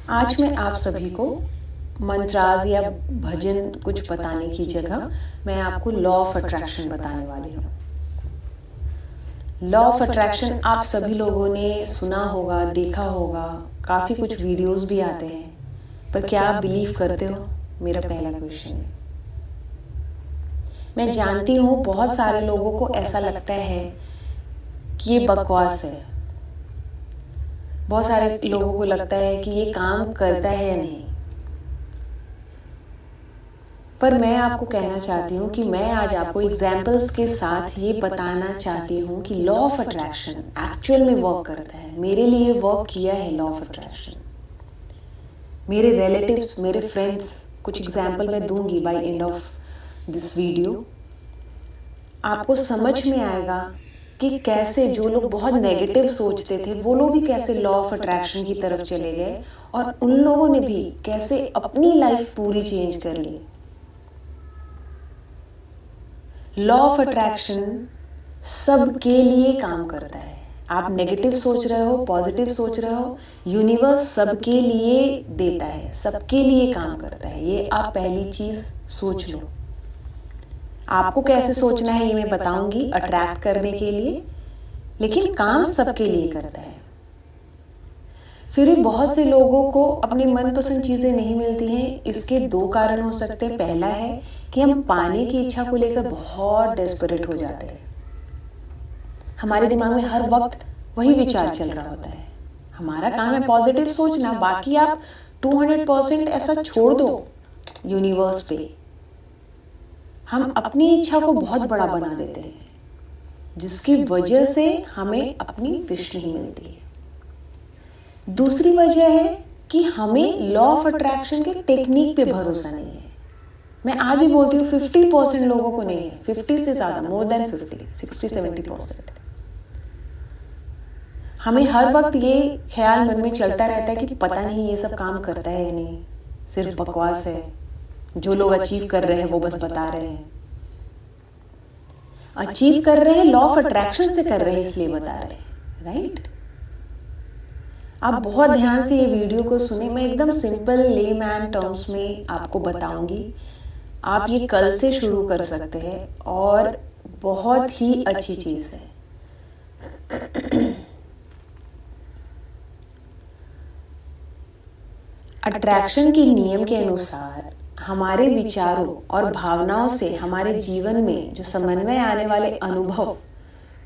आज मैं आप सभी को मंत्राज या भजन कुछ बताने की जगह मैं आपको लॉ ऑफ अट्रैक्शन बताने वाली हूँ। लॉ ऑफ अट्रैक्शन आप सभी लोगों ने सुना होगा, देखा होगा, काफ़ी कुछ वीडियोस भी आते हैं, पर क्या आप बिलीव करते हो? मेरा पहला क्वेश्चन है। मैं जानती हूँ बहुत सारे लोगों को ऐसा लगता है कि ये बकवास है। बहुत सारे लोगों को लगता है कि ये काम करता है या नहीं, पर मैं आपको कहना चाहती हूँ कि मैं आज आपको एग्जाम्पल्स के साथ ये बताना चाहती हूँ कि लॉ ऑफ अट्रैक्शन एक्चुअल में वर्क करता है। मेरे लिए वर्क किया है लॉ ऑफ अट्रैक्शन। मेरे रिलेटिव्स, मेरे फ्रेंड्स, कुछ एग्जाम्पल मैं दूंगी by end of this video. आपको समझ में आएगा कि कैसे जो लोग बहुत नेगेटिव सोचते थे वो लोग भी कैसे लॉ ऑफ अट्रैक्शन की तरफ चले गए और उन लोगों ने भी कैसे अपनी लाइफ पूरी चेंज कर ली। लॉ ऑफ अट्रैक्शन सबके लिए काम करता है। आप नेगेटिव सोच रहे हो, पॉजिटिव सोच रहे हो, यूनिवर्स सबके लिए देता है, सबके लिए काम करता है। ये आप पहली चीज सोच लो। आपको कैसे सोचना है ये मैं बताऊंगी अट्रैक्ट करने के लिए, लेकिन काम सबके लिए करता है। फिर भी बहुत से लोगों को अपनी मनपसंद चीजें नहीं मिलती हैं। इसके दो कारण हो सकते हैं। पहला है कि हम पाने की इच्छा को लेकर बहुत डेस्परेट हो जाते हैं। हमारे दिमाग में हर वक्त वही विचार चल रहा होता है। हमारा काम है पॉजिटिव सोचना, बाकी आप 200% ऐसा छोड़ दो यूनिवर्स पे। हम अपनी इच्छा को बहुत बड़ा बना देते हैं, जिसकी वजह से हमें अपनी विश नहीं मिलती है। दूसरी वजह है कि हमें लॉ ऑफ अट्रैक्शन के टेक्निक पे भरोसा नहीं है। मैं आज भी बोलती हूँ 50% लोगों को नहीं है, 50 से ज्यादा, मोर देन 50, 60-70%। हमें हर वक्त ये ख्याल मन में चलता रहता है कि पता नहीं ये सब काम करता है या नहीं, सिर्फ बकवास है, जो लोग अचीव कर रहे हैं वो बस बता रहे हैं। अचीव कर रहे हैं लॉ ऑफ अट्रैक्शन से कर रहे हैं, इसलिए बता रहे हैं, राइट? आप बहुत ध्यान से ये वीडियो को सुने। मैं एकदम सिंपल लेमैन टर्म्स में आपको बताऊंगी। आप ये कल से शुरू कर सकते हैं और बहुत ही अच्छी चीज है। अट्रैक्शन के नियम के अनुसार हमारे विचारों और भावनाओं से हमारे जीवन में जो समन्वय आने वाले अनुभव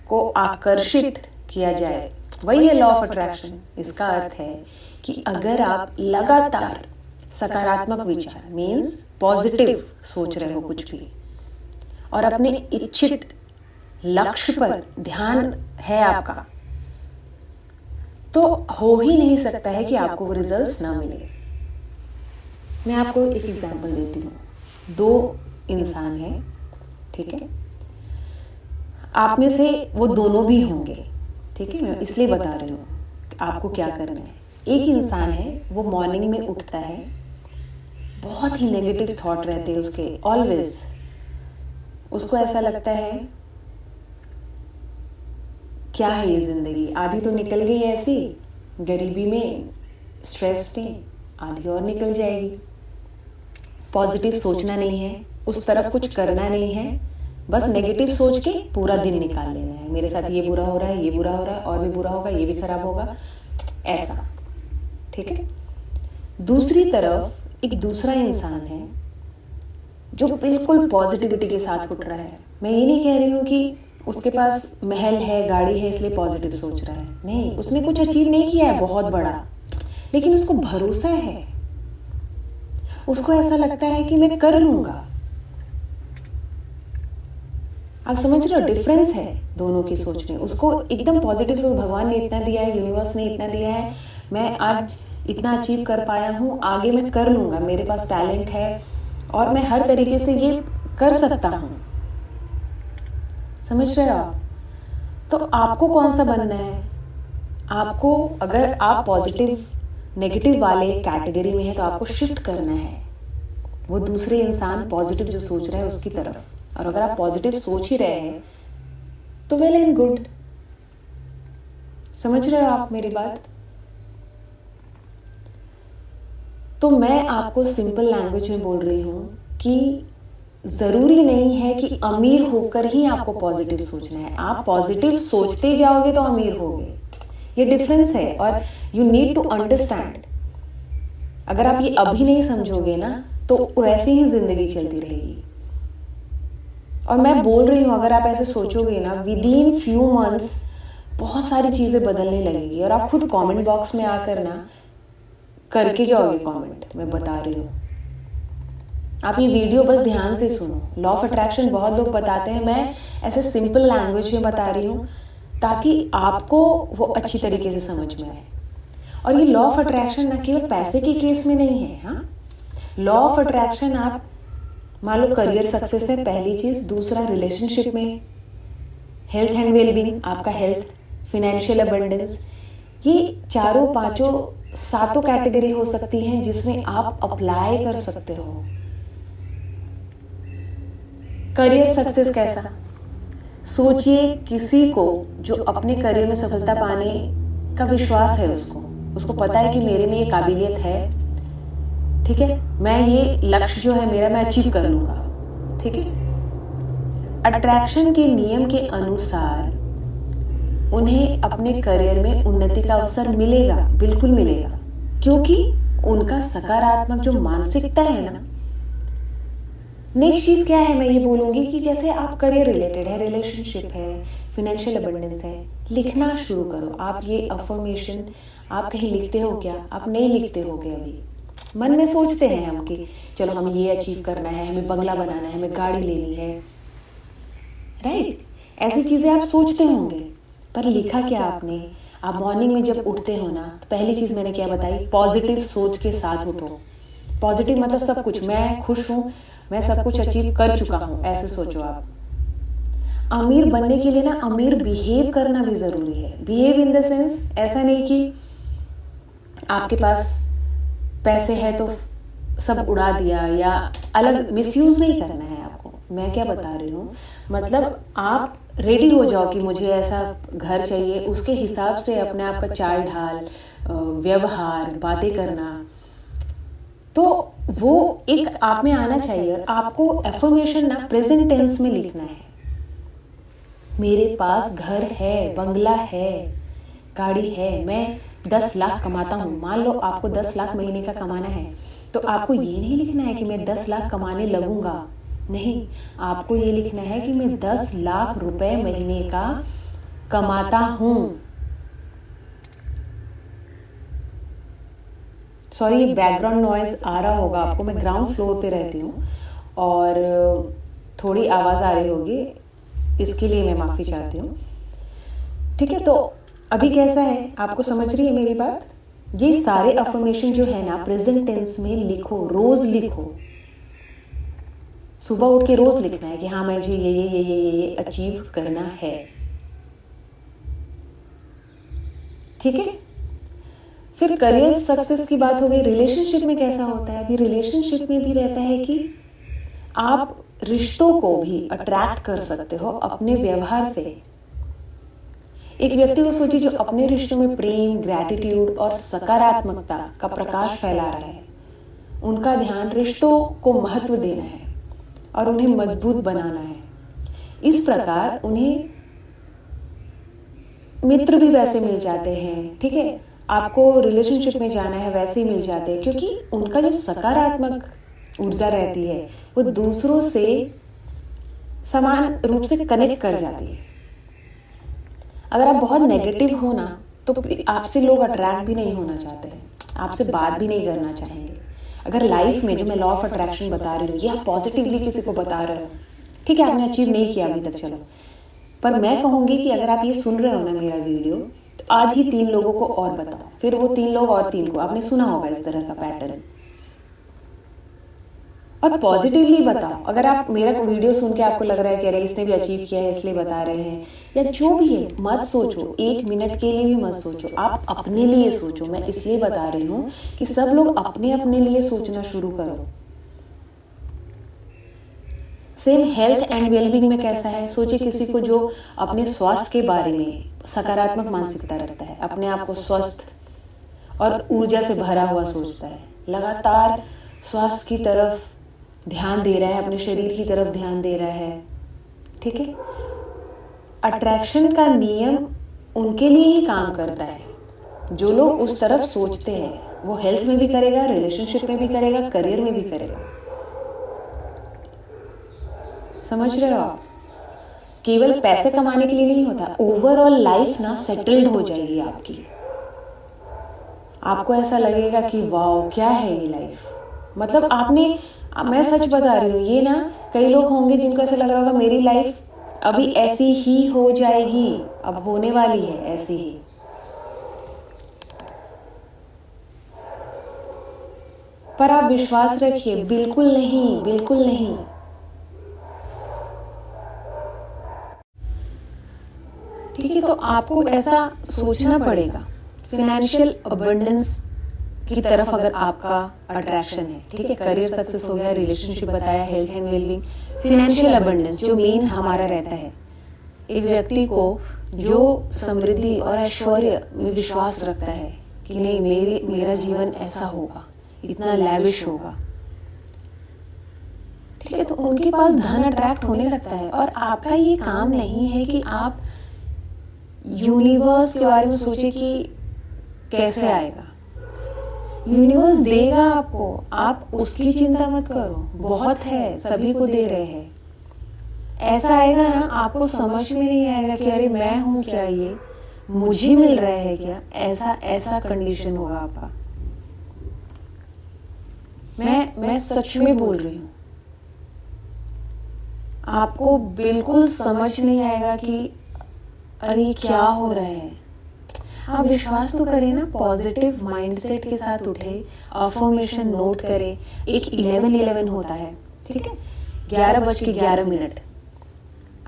को आकर्षित किया जाए, वही है लॉ ऑफ अट्रैक्शन। इसका अर्थ है कि अगर आप लगातार सकारात्मक विचार मीन्स पॉजिटिव सोच रहे हो कुछ भी, और अपने इच्छित लक्ष्य पर ध्यान है आपका, तो हो ही नहीं सकता है कि आपको वो रिजल्ट्स ना मिले। मैं आपको एक एग्जांपल देती हूँ। दो इंसान हैं, ठीक है? आप में से वो दोनों भी होंगे, ठीक है? मैं इसलिए बता रही हूँ आपको क्या करना है। एक इंसान है, वो मॉर्निंग में उठता है, बहुत ही नेगेटिव थॉट रहते हैं उसके ऑलवेज। उसको ऐसा लगता है क्या है ये जिंदगी, आधी तो निकल गई ऐसी गरीबी में, स्ट्रेस में, आधी और निकल जाएगी। पॉजिटिव सोचना नहीं है, उस तरफ कुछ करना नहीं है, बस नेगेटिव सोच के पूरा दिन निकाल लेना है। मेरे साथ ये बुरा हो रहा है, ये बुरा हो रहा है, और भी बुरा होगा, ये भी खराब होगा, ऐसा, ठीक है? दूसरी तरफ एक दूसरा इंसान है जो बिल्कुल पॉजिटिविटी के साथ उठ रहा है। मैं ये नहीं कह रही हूँ कि उसके पास महल है, गाड़ी है, इसलिए पॉजिटिव सोच रहा है। नहीं, उसने कुछ अचीव नहीं किया है बहुत बड़ा, लेकिन उसको भरोसा है। उसको ऐसा लगता है कि मैं कर लूंगा। आप समझ रहे हो डिफरेंस है दोनों की सोच में। उसको एकदम पॉजिटिव सोच, भगवान ने इतना दिया है, यूनिवर्स ने इतना दिया है, मैं आज इतना अचीव कर पाया हूँ, आगे मैं कर लूंगा, मेरे पास टैलेंट है और मैं हर तरीके से ये कर सकता हूँ। समझ रहे हो आप? तो आपको कौन सा बनना है? आपको, अगर आप पॉजिटिव नेगेटिव वाले कैटेगरी में है तो आपको शिफ्ट करना है वो दूसरे इंसान पॉजिटिव जो सोच रहा है उसकी तरफ। और अगर आप पॉजिटिव सोच ही रहे हैं तो वेल एंड गुड। समझ रहे हो आप मेरी बात? तो मैं आपको सिंपल लैंग्वेज में बोल रही हूँ कि ज़रूरी नहीं है कि अमीर होकर ही आपको पॉजिटिव सोचना है। आप पॉजिटिव सोचते जाओगे तो अमीर होगे, ये डिफरेंस है। और यू नीड टू अंडरस्टैंड, अगर आप ये अभी नहीं समझोगे ना तो वैसे ही ज़िंदगी चलती रहेगी। और मैं बोल रही हूँ, अगर आप ऐसे सोचोगे ना, विद इन फ्यू मंथ्स बहुत सारी चीज़ें बदलने लगेगी। और आप खुद कमेंट बॉक्स में आकर ना करके जाओगे कमेंट, मैं बता रही हूँ। आप ये वीडियो बस ध्यान से सुनो। लॉ ऑफ अट्रैक्शन बहुत लोग बताते हैं, मैं ऐसे सिंपल लैंग्वेज में बता रही हूँ ताकि आपको वो अच्छी तरीके से समझ में आए। और ये लॉ ऑफ अट्रैक्शन न केवल पैसे के केस में नहीं है। हाँ, लॉ ऑफ अट्रैक्शन आप मान लो करियर सक्सेस है पहली चीज़, दूसरा रिलेशनशिप में, हेल्थ एंड वेलबींग, आपका हेल्थ, फिनेंशियल अबंडेंस, ये चारों पांचों सातों कैटेगरी हो सकती हैं जिसमें आप अप्लाई कर सकते हो। करियर सक्सेस कैसा? सोचिए किसी को जो अपने करियर में सफलता पाने का विश्वास है, उसको पता है कि मेरे में ये काबिलियत है, ठीक है, मैं ये लक्ष्य जो है मेरा मैं अचीव कर लूँगा, ठीक है। अट्रैक्शन के नियम के अनुसार उन्हें अपने करियर में उन्नति का अवसर मिलेगा, बिल्कुल मिलेगा, क्योंकि उनका सकारात्मक जो मानसिकता है ना। नेक्स्ट चीज़ क्या है, मैं ये बोलूँगी कि जैसे आप करियर रिलेटेड है, रिलेशनशिप है, फिनेंशियल अबंडेंस है, लिखना शुरू करो। आप ये अफर्मेशन आप कहीं लिखते हो क्या? आप नहीं लिखते हो क्या? अभी मन में सोचते हैं हम कि चलो हमें ये अचीव करना है, हमें बंगला बनाना है, हमें गाड़ी लेनी है, राइट? ऐसी चीज़ें आप सोचते होंगे, पर लिखा क्या आपने? आप मॉर्निंग में जब उठते हो ना, तो पहली चीज़ मैंने क्या बताई, पॉजिटिव सोच के साथ उठो। पॉजिटिव मतलब सब कुछ, मैं खुश हूँ, मैं सब कुछ अचीव कर चुका हूँ, ऐसे सोचो आप। अमीर बनने के लिए ना अमीर बिहेव करना भी ज़रूरी है। बिहेव इन द सेंस, ऐसा नहीं कि आपके पास पैसे है तो सब उड़ा दिया, या अलग मिसयूज़ नहीं करना है आपको। मैं क्या बता रही हूँ, मतलब आप रेडी हो जाओ कि मुझे ऐसा घर चाहिए, उसके हिसाब से अपने आप का चाल ढाल, व्यवहार, बातें करना, तो वो एक आप में आना चाहिए। और आपको एफर्मेशन ना प्रेजेंट टेंस में लिखना है। मेरे पास घर है, बंगला है, गाड़ी है, मैं 10 लाख कमाता हूँ। मान लो आपको 10 लाख महीने का कमाना है, तो आपको ये नहीं लिखना है कि मैं 10 लाख कमाने लगूंगा, नहीं, आपको ये लिखना है कि मैं 10 लाख रुपए महीने का कमाता हूँ। सॉरी, ये बैकग्राउंड नॉइज आ रहा होगा आपको, मैं ग्राउंड फ्लोर पे रहती हूँ और थोड़ी आवाज़ आ रही होगी, इसके लिए मैं माफ़ी चाहती हूँ, ठीक है। तो अभी कैसा है, आपको समझ रही है मेरी बात? ये सारे अफर्मेशन जो है ना प्रेजेंट टेंस में लिखो, रोज लिखो। सुबह उठ के रोज लिखना है कि हाँ मुझे ये अचीव करना है, ठीक है। फिर करियर सक्सेस की बात हो गई। रिलेशनशिप में कैसा होता है? अभी रिलेशनशिप में भी रहता है कि आप रिश्तों को भी अट्रैक्ट कर सकते हो अपने व्यवहार से। एक व्यक्ति को सोचिए जो अपने रिश्तों में प्रेम, ग्रैटिट्यूड और सकारात्मकता का प्रकाश फैला रहा है। उनका ध्यान रिश्तों को महत्व देना है और उन्हें मजबूत बनाना है। इस प्रकार उन्हें मित्र भी वैसे मिल जाते हैं, ठीक है। आपको रिलेशनशिप में जाना है वैसे ही मिल जाते हैं, क्योंकि उनका जो सकारात्मक ऊर्जा रहती है वो दूसरों से समान रूप से कनेक्ट कर जाती है। अगर आप बहुत नेगेटिव हो ना, तो आपसे लोग अट्रैक्ट भी नहीं होना चाहते हैं, आपसे बात भी नहीं करना चाहेंगे। अगर लाइफ में जो मैं लॉ ऑफ अट्रैक्शन बता रही हूँ, या पॉजिटिवली किसी को बता रहे हो, ठीक है, आपने अचीव नहीं किया अभी तक, चलो, पर मैं कहूँगी कि अगर आप ये सुन रहे हो ना मेरा वीडियो, तो आज ही 3 लोगों को और बताओ, फिर वो 3 लोग और 3 को। आपने सुना होगा इस तरह का पैटर्न। और पॉजिटिवली बताओ। अगर आप मेरा वीडियो सुन के आपको लग रहा है कि अरे इसने भी अचीव किया है इसलिए बता रहे हैं, या जो भी है, मत सोचो, 1 मिनट के लिए भी मत सोचो, आप अपने लिए सोचो। मैं इसलिए बता रही हूँ कि सब लोग अपने अपने लिए सोचना शुरू करो। सेम हेल्थ एंड वेलबींग में कैसा है? सोचिए किसी को जो अपने स्वास्थ्य के बारे में सकारात्मक मानसिकता रखता है, अपने आप को स्वस्थ और ऊर्जा से भरा हुआ सोचता है, लगातार स्वास्थ्य की तरफ ध्यान दे रहा है, अपने शरीर की तरफ ध्यान दे रहा है। ठीक है, अट्रैक्शन का नियम उनके लिए ही काम करता है जो लोग उस तरफ सोचते हैं। वो हेल्थ में भी करेगा, रिलेशनशिप में भी करेगा, करियर में भी करेगा। समझ रहे हो आप? केवल पैसे कमाने के लिए नहीं होता, ओवरऑल लाइफ ना सेटल्ड हो जाएगी आपकी। आपको ऐसा लगेगा कि वाओ क्या है ये लाइफ। मतलब मैं सच बता रही हूँ, ये ना कई लोग होंगे जिनको ऐसा लग रहा होगा मेरी लाइफ अभी ऐसी ही हो जाएगी, अब होने वाली है ऐसी ही। पर आप विश्वास रखिए, बिल्कुल नहीं, बिल्कुल नहीं। ठीक है, तो आपको ऐसा सोचना पड़ेगा। फिनेंशियल अबंडेंस की तरफ अगर आपका अट्रैक्शन है, ठीक है, करियर सक्सेस हो गया, रिलेशनशिप बताया, health and wellbeing, financial abundance जो मेन हमारा रहता है। एक व्यक्ति को जो समृद्धि और ऐश्वर्य में विश्वास रखता है कि नहीं मेरा जीवन ऐसा होगा, इतना लैविश होगा, ठीक है, तो उनके पास धन अट्रैक्ट होने लगता है। और आपका ये काम नहीं है कि आप यूनिवर्स के बारे में सोचे कि कैसे आएगा। यूनिवर्स देगा आपको, आप उसकी चिंता मत करो, बहुत है, सभी को दे रहे हैं। ऐसा आएगा ना, आपको समझ में नहीं आएगा कि अरे मैं हूं क्या, ये मुझे मिल रहा है क्या, ऐसा कंडीशन होगा आपका। मैं सच में बोल रही हूँ, आपको बिल्कुल समझ नहीं आएगा कि अरे क्या हो रहा है। आप विश्वास तो करें ना, पॉजिटिव माइंडसेट के साथ उठे, अफर्मेशन नोट करें। एक 11-11 होता है, ठीक है, 11:11।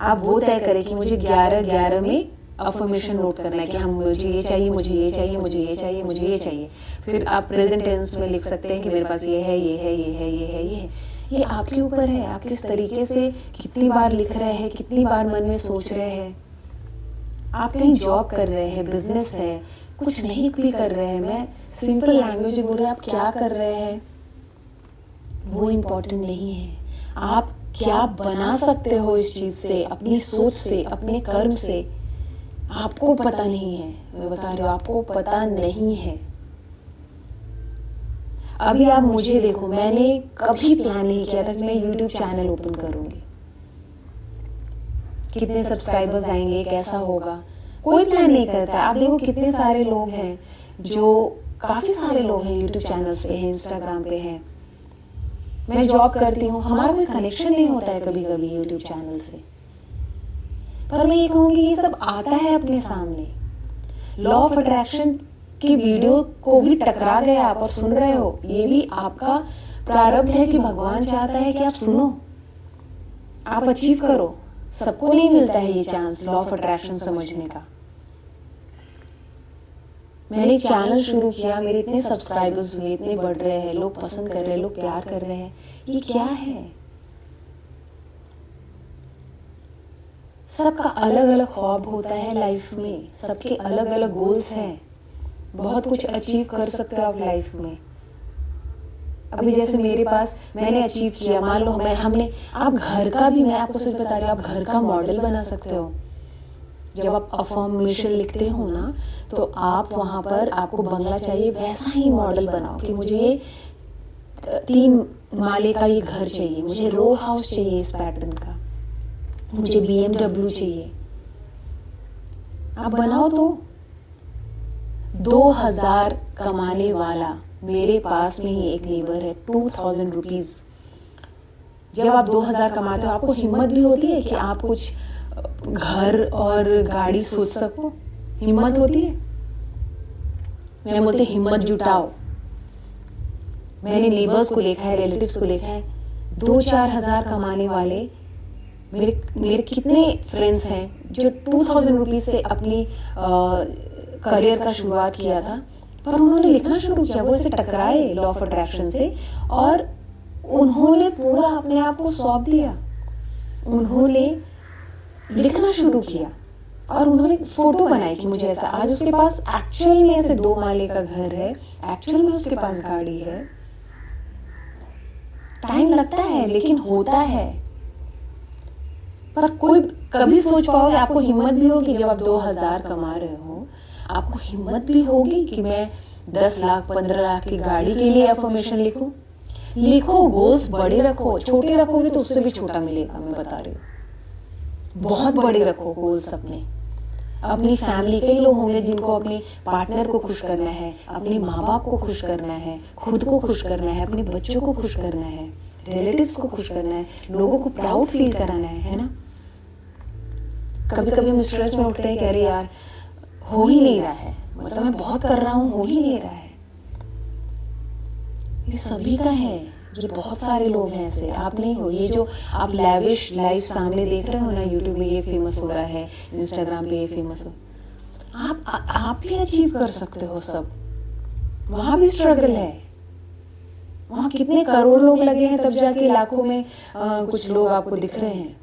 आप वो तय करें कि मुझे 11:11 में अफर्मेशन नोट करना है कि हम मुझे ये चाहिए, मुझे ये चाहिए, मुझे ये चाहिए, मुझे ये चाहिए। फिर आप प्रेजेंट टेंस में लिख सकते हैं कि मेरे पास ये है, ये है, ये है, ये है, ये है। ये आपके ऊपर है, आप किस तरीके से कितनी बार लिख रहे हैं, कितनी बार मन में सोच रहे हैं। आप कहीं जॉब कर रहे हैं, बिजनेस है, कुछ नहीं भी कर रहे हैं, मैं सिंपल लैंग्वेज में बोल रही हूँ, आप क्या कर रहे हैं वो इम्पोर्टेंट नहीं है। आप क्या बना सकते हो इस चीज से, अपनी सोच से, अपने कर्म से, आपको पता नहीं है। मैं बता रही हूँ, आपको पता नहीं है। अभी आप मुझे देखो, मैंने कभी प्लान नहीं किया था कि मैं YouTube चैनल ओपन करूंगी, कितने सब्सक्राइबर्स आएंगे, कैसा होगा, कोई प्लान नहीं करता। आप देखो कितने सारे लोग हैं, जो काफी सारे लोग हैं YouTube चैनल्स पे हैं, इंस्टाग्राम पे हैं। मैं जॉब करती हूँ, हमारा कोई कनेक्शन नहीं होता है कभी कभी YouTube चैनल से, पर मैं ये कहूँगी ये सब आता है अपने सामने। लॉ ऑफ अट्रैक्शन की वीडियो को भी टकरा गए आप और सुन रहे हो, ये भी आपका प्रारब्ध है कि भगवान चाहता है कि आप सुनो, आप अचीव करो। सबको नहीं मिलता है ये चांस लॉ ऑफ अट्रैक्शन समझने का। मैंने एक चैनल शुरू किया, मेरे इतने सब्सक्राइबर्स हुए, इतने बढ़ रहे हैं, लोग पसंद कर रहे हैं, लोग प्यार कर रहे हैं। ये क्या है? सबका अलग अलग ख्वाब होता है लाइफ में, सबके अलग अलग गोल्स हैं। बहुत कुछ अचीव कर सकते हो आप लाइफ में। अभी जैसे मेरे पास, मैंने अचीव किया, मान लो आप घर का भी, मैं आपको सच बता रही हूँ, आप घर का मॉडल बना सकते हो। जब आप अफर्मेशन लिखते हो ना, तो आप वहाँ पर, आपको बंगला चाहिए, वैसा ही मॉडल बनाओ कि मुझे ये 3 माले का ये घर चाहिए, मुझे रो हाउस चाहिए इस पैटर्न का, मुझे BMW चाहिए। आप बनाओ तो 2000 कमाने वाला, मेरे पास में ही एक नेबर है, 2000 रुपीज। जब आप 2000 कमाते हो, आपको हिम्मत भी होती है कि आप कुछ घर और गाड़ी सोच सको, हिम्मत होती है। मैं बोलती हिम्मत जुटाओ। मैंने नेबर्स को देखा है, रिलेटिव्स को देखा है, 2-4 हज़ार कमाने वाले मेरे कितने फ्रेंड्स हैं जो 2000 रुपीज से अपनी करियर का शुरुआत किया था, पर उन्होंने लिखना शुरू किया। वो ऐसे टकराए लॉ ऑफ अट्रैक्शन से और उन्होंने पूरा अपने आप को सौंप दिया, उन्होंने लिखना शुरू किया और उन्होंने फोटो बनाई कि मुझे ऐसा, आज उसके पास एक्चुअल में ऐसे 2 माले का घर है, एक्चुअल में उसके पास गाड़ी है। टाइम लगता है लेकिन होता है। पर कोई कभी सोच पाओगे, आपको हिम्मत भी होगी जब आप 2000 कमा रहे हो, आपको हिम्मत भी होगी कि मैं 10 लाख 15 लाख की गाड़ी के लिए अफर्मेशन लिखूं? लिखो, गोल्स बड़े रखो, छोटे रखोगे तो उससे भी छोटा मिलेगा, मैं बता रही हूँ। बहुत बड़े रखो गोल्स अपने, अपनी फैमिली। कई लोग होंगे जिनको अपने पार्टनर को खुश करना है, अपने माँ बाप को खुश करना है, खुद को खुश करना है, अपने बच्चों को खुश करना है, रिलेटिव्स को खुश करना है, लोगों को प्राउड फील कराना है ना। कभी कभी हम स्ट्रेस में उठते हैं कि अरे यार हो ही नहीं रहा है, मतलब मैं बहुत कर रहा हूँ, हो ही नहीं रहा है। ये सभी का है, ये बहुत सारे लोग हैं ऐसे, आप नहीं हो। ये जो आप लैविश लाइफ सामने देख रहे हो ना, यूट्यूब में ये फेमस हो रहा है, इंस्टाग्राम पे ये फेमस हो, आप भी अचीव कर सकते हो सब। वहाँ भी स्ट्रगल है, वहाँ कितने करोड़ लोग लगे हैं तब जाके लाखों में कुछ लोग आपको दिख रहे हैं।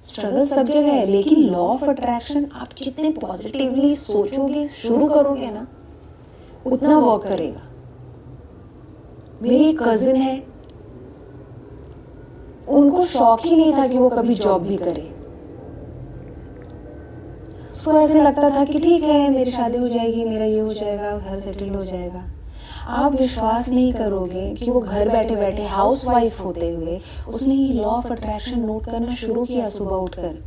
स्ट्रगल सब जगह है, लेकिन लॉ ऑफ अट्रैक्शन आप जितने पॉजिटिवली सोचोगे, शुरू करोगे ना, उतना वर्क करेगा। मेरी एक कजिन है, उनको शौक ही नहीं था कि वो कभी जॉब भी करे। उसको ऐसे लगता था कि ठीक है मेरी शादी हो जाएगी, मेरा ये हो जाएगा, घर सेटल हो जाएगा। आप विश्वास नहीं करोगे कि वो घर बैठे बैठे हाउस वाइफ होते हुए उसने ये लॉ ऑफ अट्रैक्शन नोट करना शुरू किया सुबह उठकर।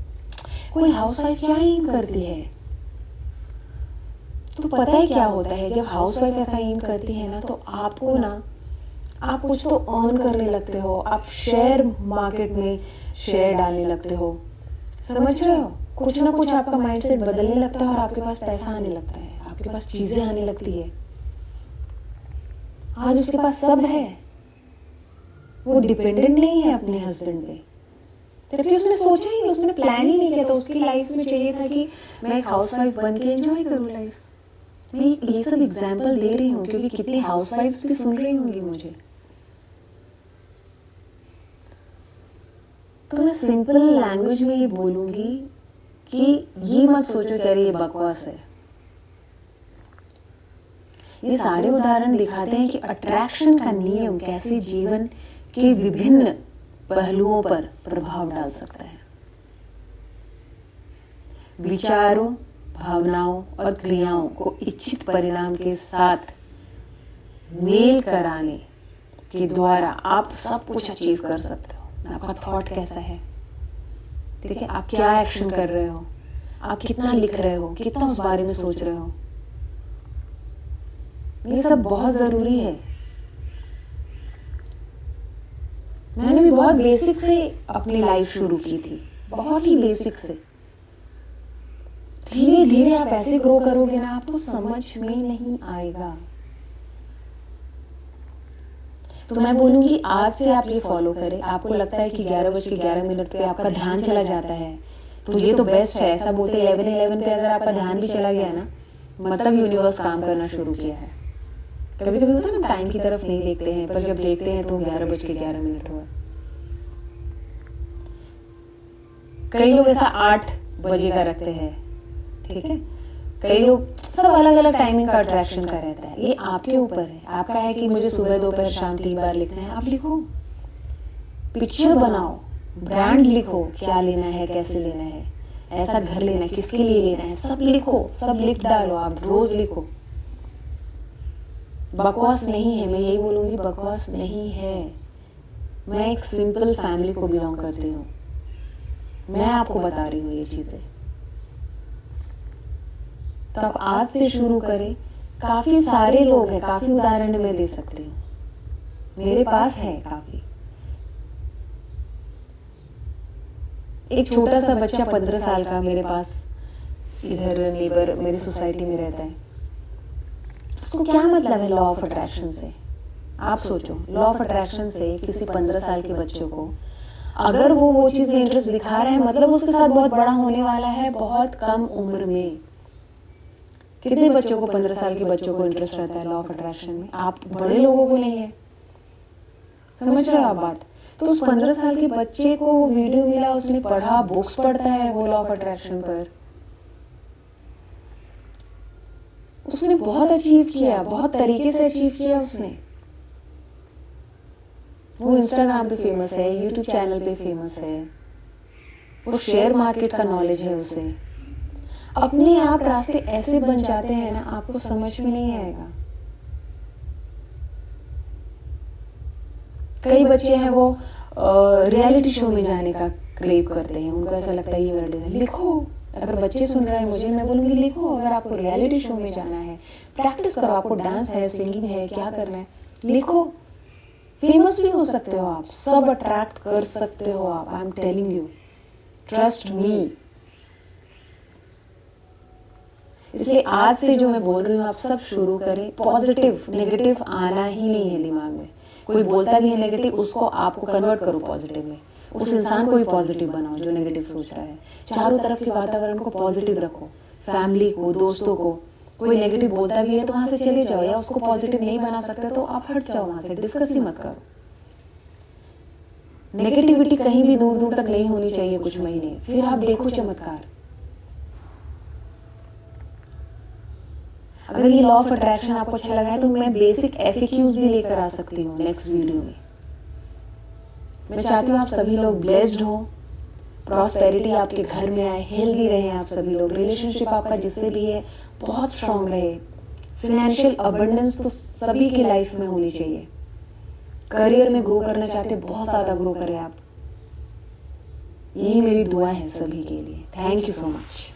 कोई हाउस वाइफ क्या एम करती है? तो पता है क्या होता है, जब हाउस वाइफ ऐसा एम करती है ना, तो आपको ना, आप कुछ तो अर्न करने लगते हो, आप शेयर मार्केट में शेयर डालने लगते हो, समझ रहे हो? कुछ ना कुछ आपका माइंडसेट बदलने लगता है और आपके पास पैसा आने लगता है, आपके पास चीजें आने लगती है। आज उसके पास सब है, वो डिपेंडेंट नहीं है अपने हस्बैंड पे, जबकि उसने सोचा ही नहीं, उसने प्लान ही नहीं किया था। उसकी लाइफ में चाहिए था कि मैं एक हाउस वाइफ बन के एंजॉय करूँ लाइफ। मैं ये सब एग्जाम्पल दे रही हूँ क्योंकि कितनी हाउस वाइफ्स भी सुन रही होंगी मुझे। तो मैं सिंपल लैंग्वेज में ये बोलूँगी कि ये मत सोचो कि अरे ये बकवास है। ये सारे उदाहरण दिखाते हैं कि अट्रैक्शन का नियम कैसे जीवन के विभिन्न पहलुओं पर प्रभाव डाल सकता है। विचारों, भावनाओं और क्रियाओं को इच्छित परिणाम के साथ मेल कराने के द्वारा आप सब कुछ अचीव कर सकते हो। आपका थॉट कैसा है, ठीक है, आप क्या एक्शन कर रहे हो, आप कितना लिख रहे हो, कितना उस बारे में सोच रहे हो, ये सब बहुत जरूरी है। मैंने भी बहुत बेसिक से अपनी लाइफ शुरू की थी, बहुत ही बेसिक से। धीरे धीरे आप ऐसे ग्रो करोगे ना, आपको समझ में नहीं आएगा। तो मैं बोलूंगी आज से आप ये फॉलो करें। आपको लगता है कि 11:11 पे आपका ध्यान चला जाता है, तो ये तो बेस्ट है। ऐसा बोलते 11:11 पे अगर आपका ध्यान भी चला गया ना, मतलब यूनिवर्स काम करना शुरू किया है। कभी कभी होता है ना, टाइम की तरफ नहीं देखते हैं, पर जब देखते हैं तो 11:11 हुआ। कई लोग ऐसा 8 बजे का रखते हैं, ठीक है, कई लोग सब अलग अलग टाइमिंग का अट्रैक्शन का रहता है। ये आपके ऊपर है, आपका है कि मुझे सुबह दोपहर शाम 3 बार लिखना है, आप लिखो। पिक्चर बनाओ, ब्रांड लिखो, क्या लेना है, कैसे लेना है, ऐसा घर लेना है, किसके लिए लेना है, सब लिखो, सब लिख डालो, आप रोज लिखो। बकवास नहीं है, मैं यही बोलूँगी, बकवास नहीं है। मैं एक सिंपल फैमिली को बिलोंग करती हूँ, मैं आपको बता रही हूँ ये चीज़ें। तो आप आज से शुरू करें। काफ़ी सारे लोग हैं, काफ़ी उदाहरण मैं दे सकती हूँ, मेरे पास है काफ़ी। एक छोटा सा बच्चा 15 साल का मेरे पास इधर नेबर मेरी सोसाइटी में रहता है। उसको क्या मतलब है लॉ ऑफ अट्रैक्शन से? आप सोचो, लॉ ऑफ अट्रैक्शन से किसी 15 साल के बच्चों को अगर वो चीज़ में इंटरेस्ट दिखा रहा है, मतलब उसके साथ बहुत बड़ा होने वाला है बहुत कम उम्र में। कितने बच्चों को, 15 साल के बच्चों को इंटरेस्ट रहता है लॉ ऑफ अट्रैक्शन में? आप बड़े लोगों को नहीं है, समझ रहे हो आप बात? तो उस 15 साल के बच्चे को वो वीडियो मिला, उसने पढ़ा, बुक्स पढ़ता है वो लॉ ऑफ अट्रैक्शन पर, उसने बहुत अचीव किया, बहुत तरीके से अचीव किया उसने। वो इंस्टाग्राम पे फेमस है, यूट्यूब चैनल पे फेमस है, वो शेयर मार्केट का नॉलेज है उसे। अपने आप रास्ते ऐसे बन जाते हैं ना, आपको समझ में नहीं आएगा। कई बच्चे हैं वो रियलिटी शो में जाने का क्रेव करते हैं, उनको ऐसा लगता है ये मेरा डिज़ाइन। लिखो, अगर बच्चे सुन रहे हैं मुझे, मैं बोलूँगी लिखो। अगर आपको रियलिटी शो में जाना है, प्रैक्टिस करो। आपको डांस है, सिंगिंग है, क्या करना है, लिखो। फेमस भी हो सकते हो आप, सब अट्रैक्ट कर सकते हो आप। I am telling you, trust me. इसलिए आज से जो मैं बोल रही हूँ, आप सब शुरू करें। पॉजिटिव, नेगेटिव आना ही नहीं है दिमाग में। कोई बोलता भी है नेगेटिव, उसको आपको कन्वर्ट करो पॉजिटिव में। उस इंसान को भी पॉजिटिव बनाओ जो नेगेटिव सोच रहा है। चारों तरफ के वातावरण को पॉजिटिव रखो, फैमिली को, दोस्तों को। कोई नेगेटिव बोलता भी है तो वहाँ से चले जाओ, या उसको पॉजिटिव नहीं बना सकते तो आप हट जाओ वहाँ से, डिस्कस ही मत करो। नेगेटिविटी कहीं भी दूर दूर तक नहीं होनी चाहिए कुछ महीने, फिर आप देखो चमत्कार। अगर ये लॉ ऑफ अट्रैक्शन आपको अच्छा लगा है तो मैं बेसिक FAQs भी लेकर आ सकती हूँ नेक्स्ट वीडियो में। मैं चाहती हूँ आप सभी लोग ब्लेस्ड हो, प्रॉस्पेरिटी आपके घर में आए, हेल्दी रहे आप सभी लोग, रिलेशनशिप आपका जिससे भी है बहुत स्ट्रांग रहे, फिनेंशियल अबंडेंस तो सभी की लाइफ में होनी चाहिए। करियर में ग्रो करना चाहते बहुत ज़्यादा ग्रो करें आप, यही मेरी दुआ है सभी के लिए। Thank you so much.